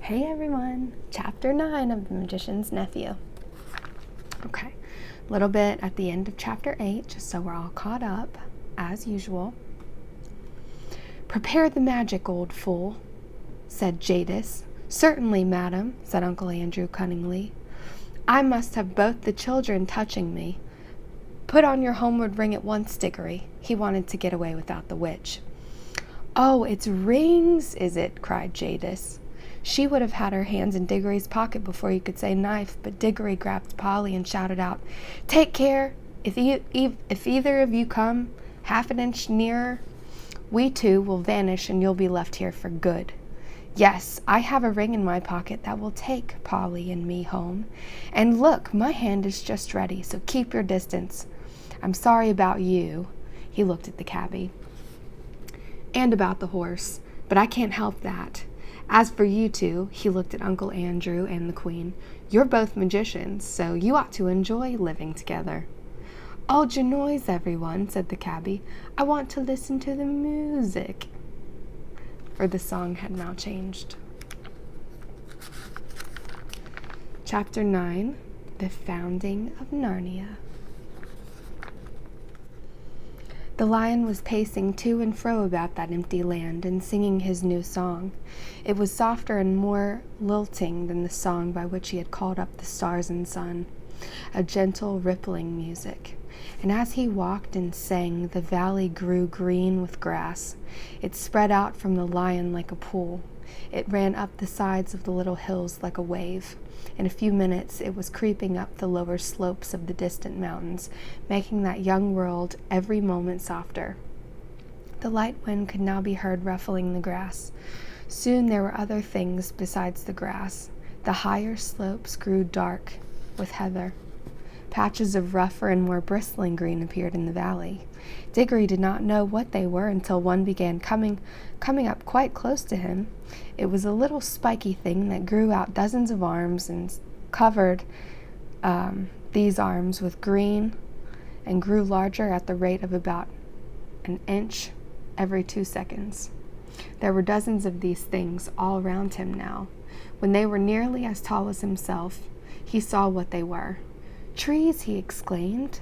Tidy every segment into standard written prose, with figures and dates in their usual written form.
Hey everyone, chapter 9 of The Magician's Nephew. Okay, a little bit at the end of chapter 8, just so we're all caught up, as usual. "Prepare the magic, old fool," said Jadis. "Certainly, madam," said Uncle Andrew cunningly. "I must have both the children touching me. Put on your homeward ring at once, Diggory." He wanted to get away without the witch. "Oh, it's rings, is it?" cried Jadis. She would have had her hands in Diggory's pocket before you could say knife, but Diggory grabbed Polly and shouted out, "Take care! If either of you come half an inch nearer, we two will vanish and you'll be left here for good. Yes, I have a ring in my pocket that will take Polly and me home. And look, my hand is just ready, so keep your distance. I'm sorry about you," he looked at the cabbie, "and about the horse, but I can't help that. As for you two," he looked at Uncle Andrew and the Queen, "you're both magicians, so you ought to enjoy living together." "Hold your noise, everyone," said the cabbie. "I want to listen to the music." For the song had now changed. Chapter 9, The Founding of Narnia. The lion was pacing to and fro about that empty land and singing his new song. It was softer and more lilting than the song by which he had called up the stars and sun, a gentle, rippling music. And as he walked and sang, the valley grew green with grass. It spread out from the lion like a pool. It ran up the sides of the little hills like a wave. In a few minutes, it was creeping up the lower slopes of the distant mountains, making that young world every moment softer. The light wind could now be heard ruffling the grass. Soon there were other things besides the grass. The higher slopes grew dark with heather. Patches of rougher and more bristling green appeared in the valley. Diggory did not know what they were until one began coming up quite close to him. It was a little spiky thing that grew out dozens of arms and covered these arms with green and grew larger at the rate of about an inch every 2 seconds. There were dozens of these things all round him now. When they were nearly as tall as himself, he saw what they were. "Trees," he exclaimed.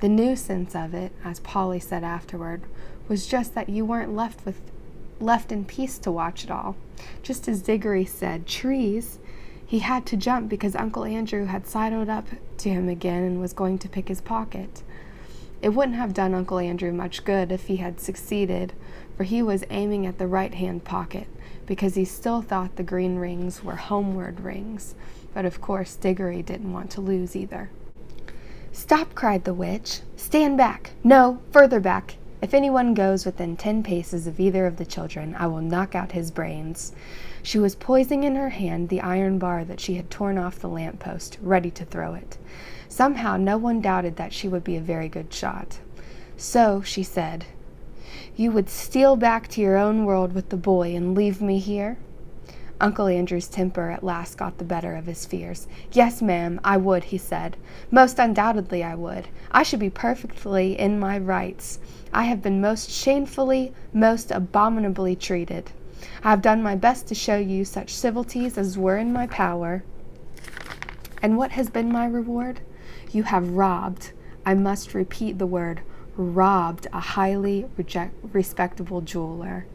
The nuisance of it, as Polly said afterward, was just that you weren't left in peace to watch it all. Just as Diggory said, "Trees," he had to jump because Uncle Andrew had sidled up to him again and was going to pick his pocket. It wouldn't have done Uncle Andrew much good if he had succeeded, for he was aiming at the right-hand pocket, because he still thought the green rings were homeward rings. But of course Diggory didn't want to lose either. "Stop!" cried the witch. "Stand back! No, further back! If anyone goes within 10 paces of either of the children, I will knock out his brains." She was poising in her hand the iron bar that she had torn off the lamppost, ready to throw it. Somehow no one doubted that she would be a very good shot. "So," she said, "you would steal back to your own world with the boy and leave me here?" Uncle Andrew's temper at last got the better of his fears. "Yes, ma'am, I would," he said. "Most undoubtedly I would. I should be perfectly in my rights. I have been most shamefully, most abominably treated. I have done my best to show you such civilities as were in my power. And what has been my reward? You have robbed, I must repeat the word, robbed a highly respectable jeweler.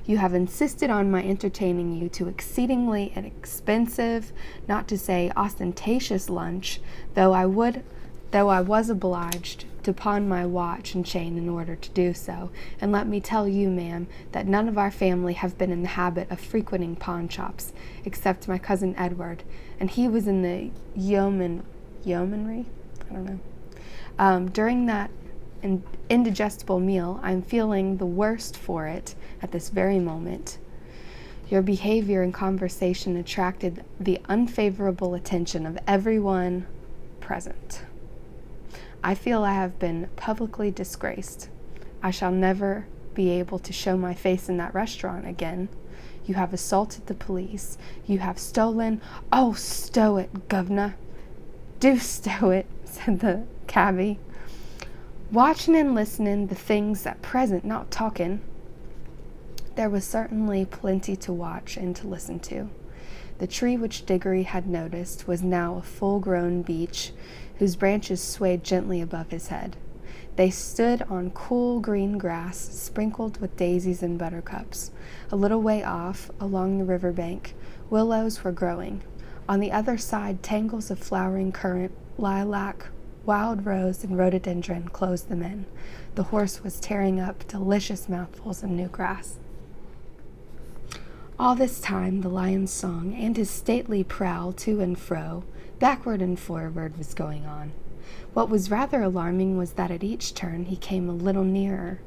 You have insisted on my entertaining you to exceedingly an expensive, not to say ostentatious lunch, though I was obliged to pawn my watch and chain in order to do so. And let me tell you, ma'am, that none of our family have been in the habit of frequenting pawn shops, except my cousin Edward, and he was in the yeomanry? I don't know. During that indigestible meal, I'm feeling the worst for it at this very moment. Your behavior and conversation attracted the unfavorable attention of everyone present. I feel I have been publicly disgraced. I shall never be able to show my face in that restaurant again. You have assaulted the police. You have stolen—" "Oh, stow it, governor. Do stow it," said the cabbie. "Watching and listening the things at present, not talking." There was certainly plenty to watch and to listen to. The tree which Diggory had noticed was now a full-grown beech, whose branches swayed gently above his head. They stood on cool green grass, sprinkled with daisies and buttercups. A little way off, along the river bank, willows were growing. On the other side, tangles of flowering currant, lilac, wild rose, and rhododendron closed them in. The horse was tearing up delicious mouthfuls of new grass. All this time the lion's song and his stately prowl to and fro, backward and forward, was going on. What was rather alarming was that at each turn he came a little nearer.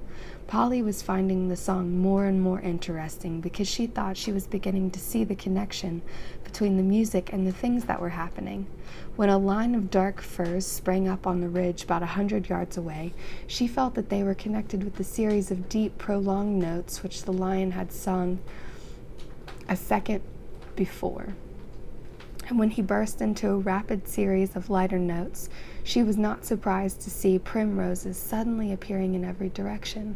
Polly was finding the song more and more interesting because she thought she was beginning to see the connection between the music and the things that were happening. When a line of dark firs sprang up on the ridge about 100 yards away, she felt that they were connected with the series of deep, prolonged notes which the lion had sung a second before. And when he burst into a rapid series of lighter notes, she was not surprised to see primroses suddenly appearing in every direction.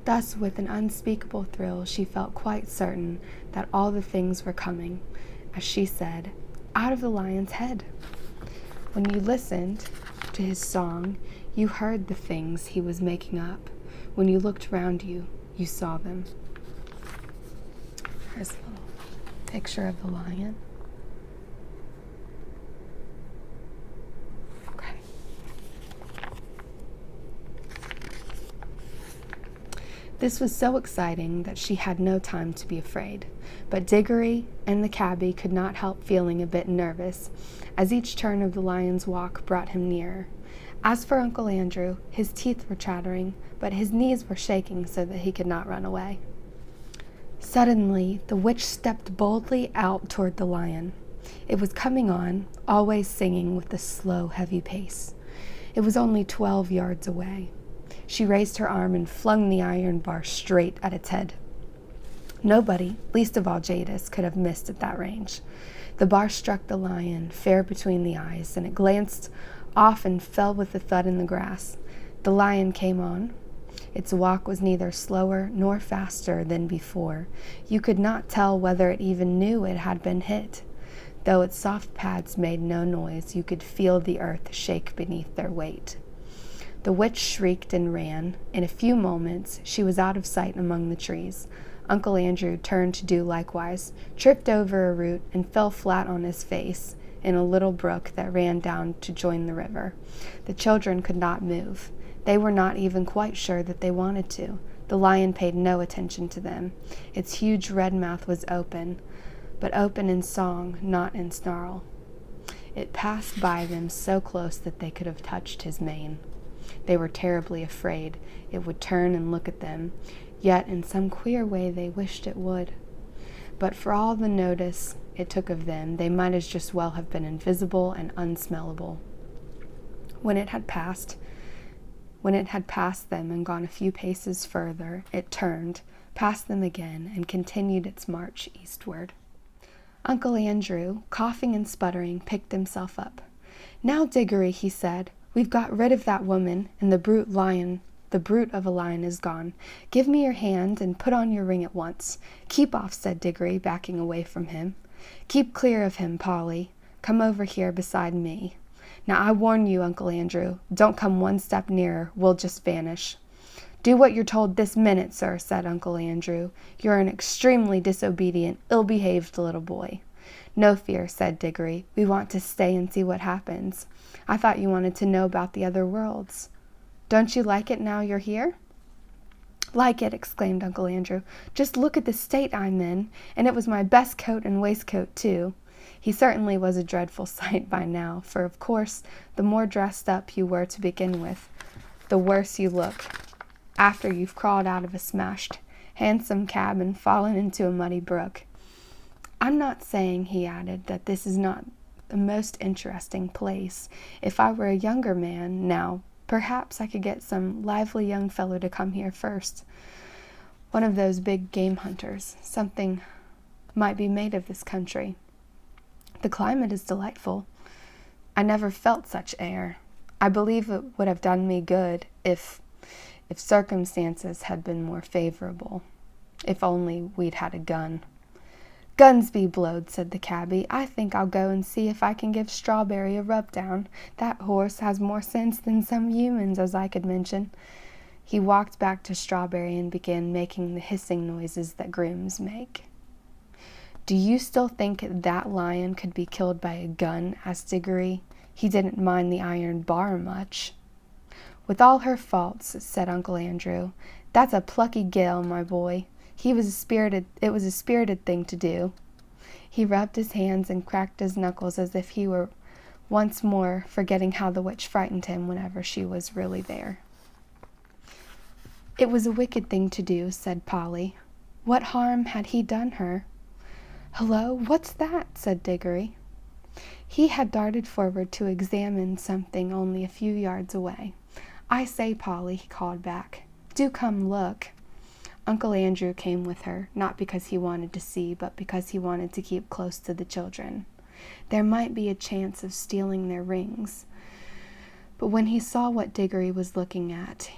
Thus, with an unspeakable thrill, she felt quite certain that all the things were coming, as she said, out of the lion's head. When you listened to his song, you heard the things he was making up. When you looked round you, you saw them. Here's a little picture of the lion. This was so exciting that she had no time to be afraid, but Diggory and the cabby could not help feeling a bit nervous, as each turn of the lion's walk brought him nearer. As for Uncle Andrew, his teeth were chattering, but his knees were shaking so that he could not run away. Suddenly, the witch stepped boldly out toward the lion. It was coming on, always singing with a slow, heavy pace. It was only 12 yards away. She raised her arm and flung the iron bar straight at its head. Nobody, least of all Jadis, could have missed at that range. The bar struck the lion fair between the eyes, and it glanced off and fell with a thud in the grass. The lion came on. Its walk was neither slower nor faster than before. You could not tell whether it even knew it had been hit. Though its soft pads made no noise, you could feel the earth shake beneath their weight. The witch shrieked and ran. In a few moments, she was out of sight among the trees. Uncle Andrew turned to do likewise, tripped over a root, and fell flat on his face in a little brook that ran down to join the river. The children could not move. They were not even quite sure that they wanted to. The lion paid no attention to them. Its huge red mouth was open, but open in song, not in snarl. It passed by them so close that they could have touched his mane. They were terribly afraid it would turn and look at them, yet in some queer way they wished it would. But for all the notice it took of them, they might as just well have been invisible and unsmellable. When it had passed them and gone a few paces further, it turned, passed them again, and continued its march eastward. Uncle Andrew, coughing and sputtering, picked himself up. "Now, Diggory," he said, "we've got rid of that woman, and the brute of a lion is gone. Give me your hand and put on your ring at once." "Keep off," said Diggory, backing away from him. "Keep clear of him, Polly. Come over here beside me. Now I warn you, Uncle Andrew, don't come one step nearer. We'll just vanish." "Do what you're told this minute, sir," said Uncle Andrew. "You're an extremely disobedient, ill-behaved little boy." "No fear," said Diggory. "We want to stay and see what happens. I thought you wanted to know about the other worlds. Don't you like it now you're here?" "Like it!" exclaimed Uncle Andrew. "Just look at the state I'm in, and it was my best coat and waistcoat, too." He certainly was a dreadful sight by now, for of course the more dressed up you were to begin with, the worse you look after you've crawled out of a smashed hansom cab and fallen into a muddy brook. "I'm not saying," he added, "that this is not the most interesting place. If I were a younger man, now, perhaps I could get some lively young fellow to come here first. One of those big game hunters. Something might be made of this country. The climate is delightful. I never felt such air. I believe it would have done me good if circumstances had been more favorable. If only we'd had a gun." Guns be blowed, said the cabby. I think I'll go and see if I can give Strawberry a rub-down. That horse has more sense than some humans, as I could mention. He walked back to Strawberry and began making the hissing noises that grooms make. Do you still think that lion could be killed by a gun? Asked Diggory. He didn't mind the iron bar much. With all her faults, said Uncle Andrew, that's a plucky gal, my boy. It was a spirited thing to do. He rubbed his hands and cracked his knuckles as if he were once more forgetting how the witch frightened him whenever she was really there. It was a wicked thing to do, said Polly. What harm had he done her? Hello, what's that? Said Diggory. He had darted forward to examine something only a few yards away. I say, Polly, he called back. Do come look. Uncle Andrew came with her, not because he wanted to see, but because he wanted to keep close to the children. There might be a chance of stealing their rings. But when he saw what Diggory was looking at,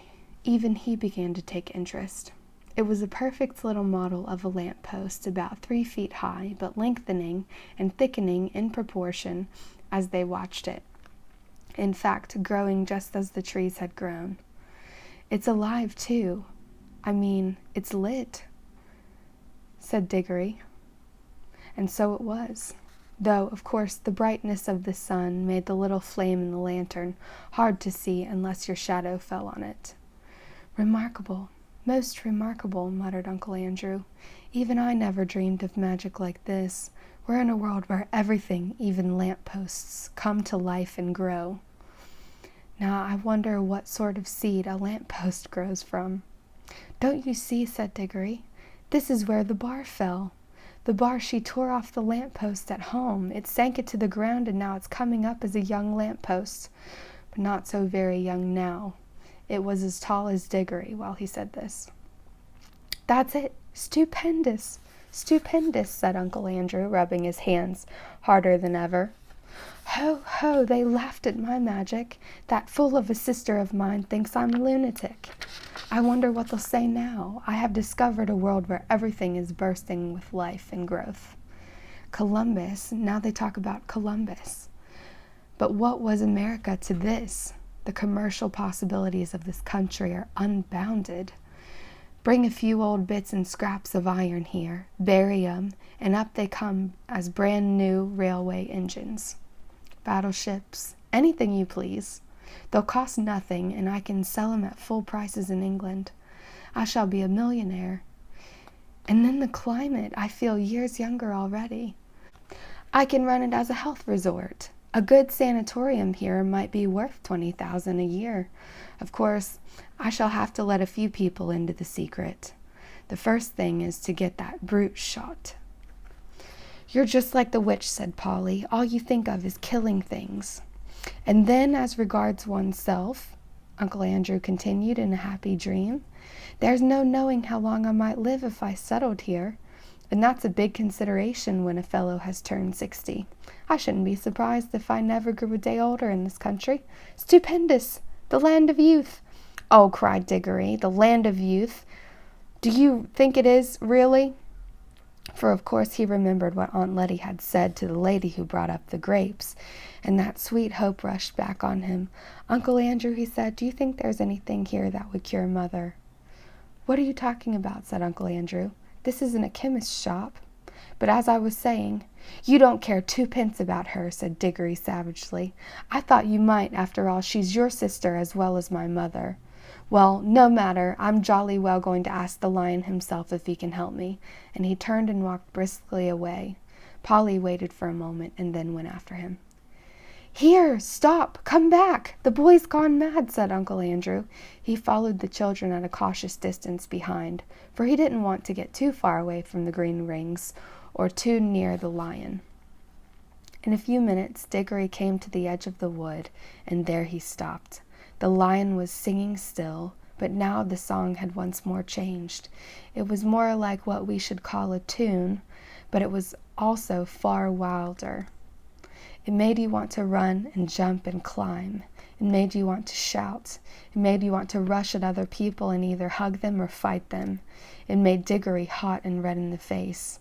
even he began to take interest. It was a perfect little model of a lamppost, about 3 feet high, but lengthening and thickening in proportion as they watched it. In fact, growing just as the trees had grown. It's alive, too. I mean, it's lit, said Diggory. And so it was, though, of course, the brightness of the sun made the little flame in the lantern hard to see unless your shadow fell on it. Remarkable, most remarkable, muttered Uncle Andrew. Even I never dreamed of magic like this. We're in a world where everything, even lampposts, come to life and grow. Now I wonder what sort of seed a lamppost grows from. Don't you see, said Diggory, this is where the bar fell. The bar she tore off the lamppost at home. It sank it to the ground, and now it's coming up as a young lamppost, but not so very young now. It was as tall as Diggory while he said this. That's it. Stupendous, stupendous, said Uncle Andrew, rubbing his hands harder than ever. Ho, ho, they laughed at my magic. That fool of a sister of mine thinks I'm a lunatic. I wonder what they'll say now. I have discovered a world where everything is bursting with life and growth. Columbus, now they talk about Columbus. But what was America to this? The commercial possibilities of this country are unbounded. Bring a few old bits and scraps of iron here, bury 'em, and up they come as brand new railway engines. Battleships, anything you please. They'll cost nothing, and I can sell 'em at full prices in England. I shall be a millionaire. And then the climate, I feel years younger already. I can run it as a health resort. A good sanatorium here might be worth $20,000 a year. Of course, I shall have to let a few people into the secret. The first thing is to get that brute shot. You're just like the witch, said Polly. All you think of is killing things. And then, as regards oneself, Uncle Andrew continued in a happy dream, there's no knowing how long I might live if I settled here. And that's a big consideration when a fellow has turned 60. I shouldn't be surprised if I never grew a day older in this country. Stupendous! The land of youth! Oh, cried Diggory, the land of youth. Do you think it is, really? For of course he remembered what Aunt Letty had said to the lady who brought up the grapes, and that sweet hope rushed back on him. Uncle Andrew, he said, do you think there's anything here that would cure Mother? What are you talking about? Said Uncle Andrew. This isn't a chemist's shop. But as I was saying, you don't care 2 pence about her, said Diggory savagely. I thought you might, after all, she's your sister as well as my mother. Well, no matter, I'm jolly well going to ask the lion himself if he can help me. And he turned and walked briskly away. Polly waited for a moment and then went after him. Here, stop, come back, the boy's gone mad, said Uncle Andrew. He followed the children at a cautious distance behind, for he didn't want to get too far away from the green rings or too near the lion. In a few minutes, Diggory came to the edge of the wood, and there he stopped. The lion was singing still, but now the song had once more changed. It was more like what we should call a tune, but it was also far wilder. It made you want to run and jump and climb. It made you want to shout. It made you want to rush at other people and either hug them or fight them. It made Diggory hot and red in the face.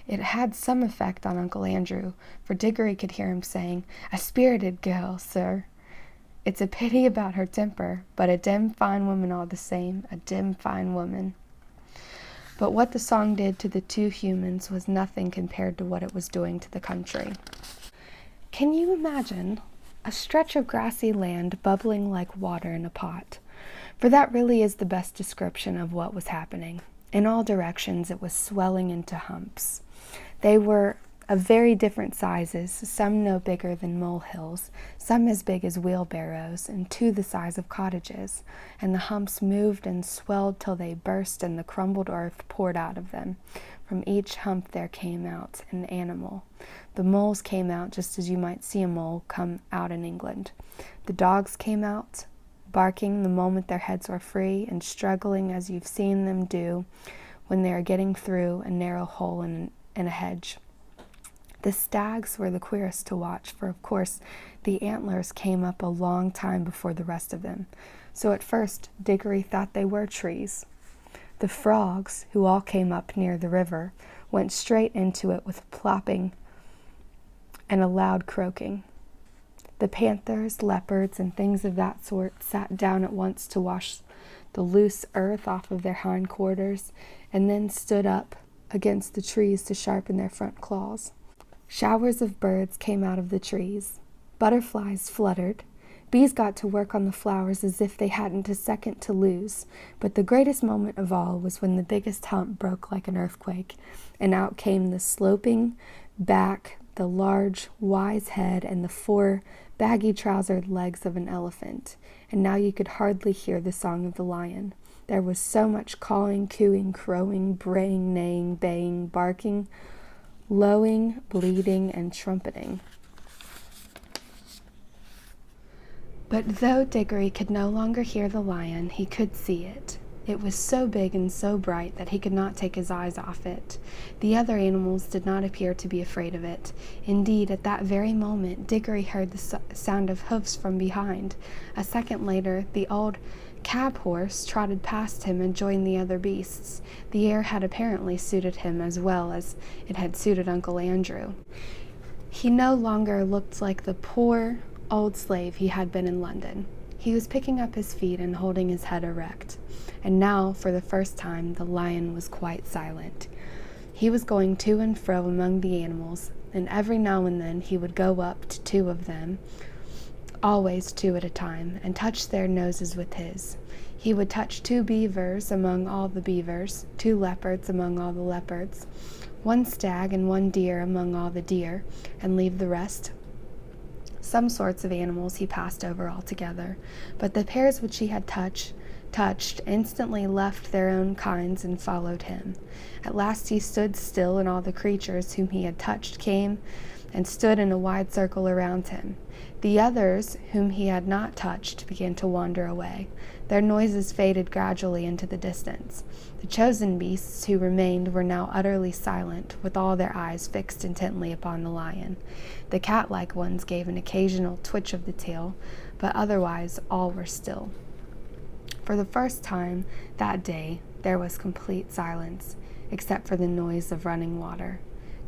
It had some effect on Uncle Andrew, for Diggory could hear him saying, "A spirited girl, sir. It's a pity about her temper, but a dim fine woman all the same, a dim fine woman." But what the song did to the two humans was nothing compared to what it was doing to the country. Can you imagine a stretch of grassy land bubbling like water in a pot? For that really is the best description of what was happening. In all directions it was swelling into humps. They were of very different sizes, some no bigger than molehills, some as big as wheelbarrows, and two the size of cottages, and the humps moved and swelled till they burst and the crumbled earth poured out of them. From each hump there came out an animal. The moles came out just as you might see a mole come out in England. The dogs came out, barking the moment their heads were free, and struggling as you've seen them do when they are getting through a narrow hole in a hedge. The stags were the queerest to watch, for of course the antlers came up a long time before the rest of them, so at first Diggory thought they were trees. The frogs, who all came up near the river, went straight into it with plopping and a loud croaking. The panthers, leopards, and things of that sort sat down at once to wash the loose earth off of their hind quarters, and then stood up against the trees to sharpen their front claws. Showers of birds came out of the trees. Butterflies fluttered. Bees got to work on the flowers as if they hadn't a second to lose. But the greatest moment of all was when the biggest hump broke like an earthquake, and out came the sloping back, the large, wise head, and the four baggy-trousered legs of an elephant. And now you could hardly hear the song of the lion. There was so much cawing, cooing, crowing, braying, neighing, baying, barking, lowing, bleating, and trumpeting. But though Diggory could no longer hear the lion, he could see it. It was so big and so bright that he could not take his eyes off it. The other animals did not appear to be afraid of it. Indeed, at that very moment, Diggory heard the sound of hoofs from behind. A second later, the old cab horse trotted past him and joined the other beasts. The air had apparently suited him as well as it had suited Uncle Andrew. He no longer looked like the poor old slave he had been in London. He was picking up his feet and holding his head erect. And now, for the first time, the lion was quite silent. He was going to and fro among the animals, and every now and then he would go up to two of them, always two at a time, and touch their noses with his. He would touch two beavers among all the beavers, two leopards among all the leopards, one stag and one deer among all the deer, and leave the rest. Some sorts of animals he passed over altogether, but the pairs which he had touched instantly left their own kinds and followed him. At last he stood still, and all the creatures whom he had touched came and stood in a wide circle around him. The others, whom he had not touched, began to wander away. Their noises faded gradually into the distance. The chosen beasts who remained were now utterly silent, with all their eyes fixed intently upon the lion. The cat-like ones gave an occasional twitch of the tail, but otherwise all were still. For the first time that day there was complete silence, except for the noise of running water.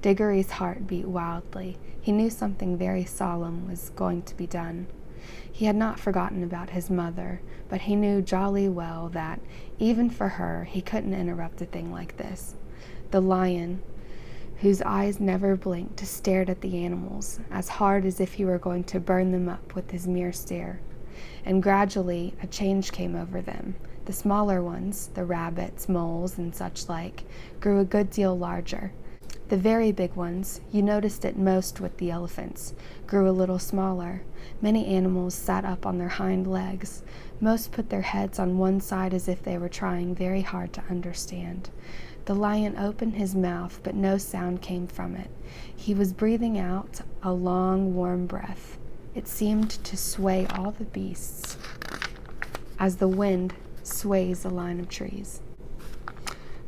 Diggory's heart beat wildly. He knew something very solemn was going to be done. He had not forgotten about his mother, but he knew jolly well that, even for her, he couldn't interrupt a thing like this. The lion, whose eyes never blinked, stared at the animals, as hard as if he were going to burn them up with his mere stare. And gradually a change came over them. The smaller ones, the rabbits, moles, and such like, grew a good deal larger. The very big ones, you noticed it most with the elephants, grew a little smaller. Many animals sat up on their hind legs. Most put their heads on one side as if they were trying very hard to understand. The lion opened his mouth, but no sound came from it. He was breathing out a long, warm breath. It seemed to sway all the beasts, as the wind sways a line of trees.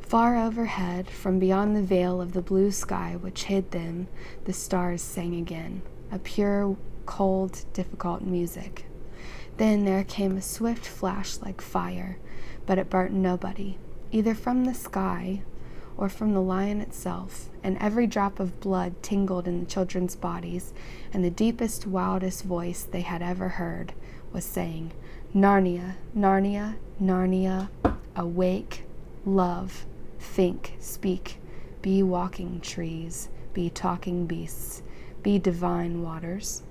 Far overhead, from beyond the veil of the blue sky which hid them, the stars sang again, a pure, cold, difficult music. Then there came a swift flash like fire, but it burnt nobody, either from the sky or from the lion itself, and every drop of blood tingled in the children's bodies, and the deepest, wildest voice they had ever heard was saying, "Narnia, Narnia, Narnia, awake, love, think, speak, be walking trees, be talking beasts, be divine waters."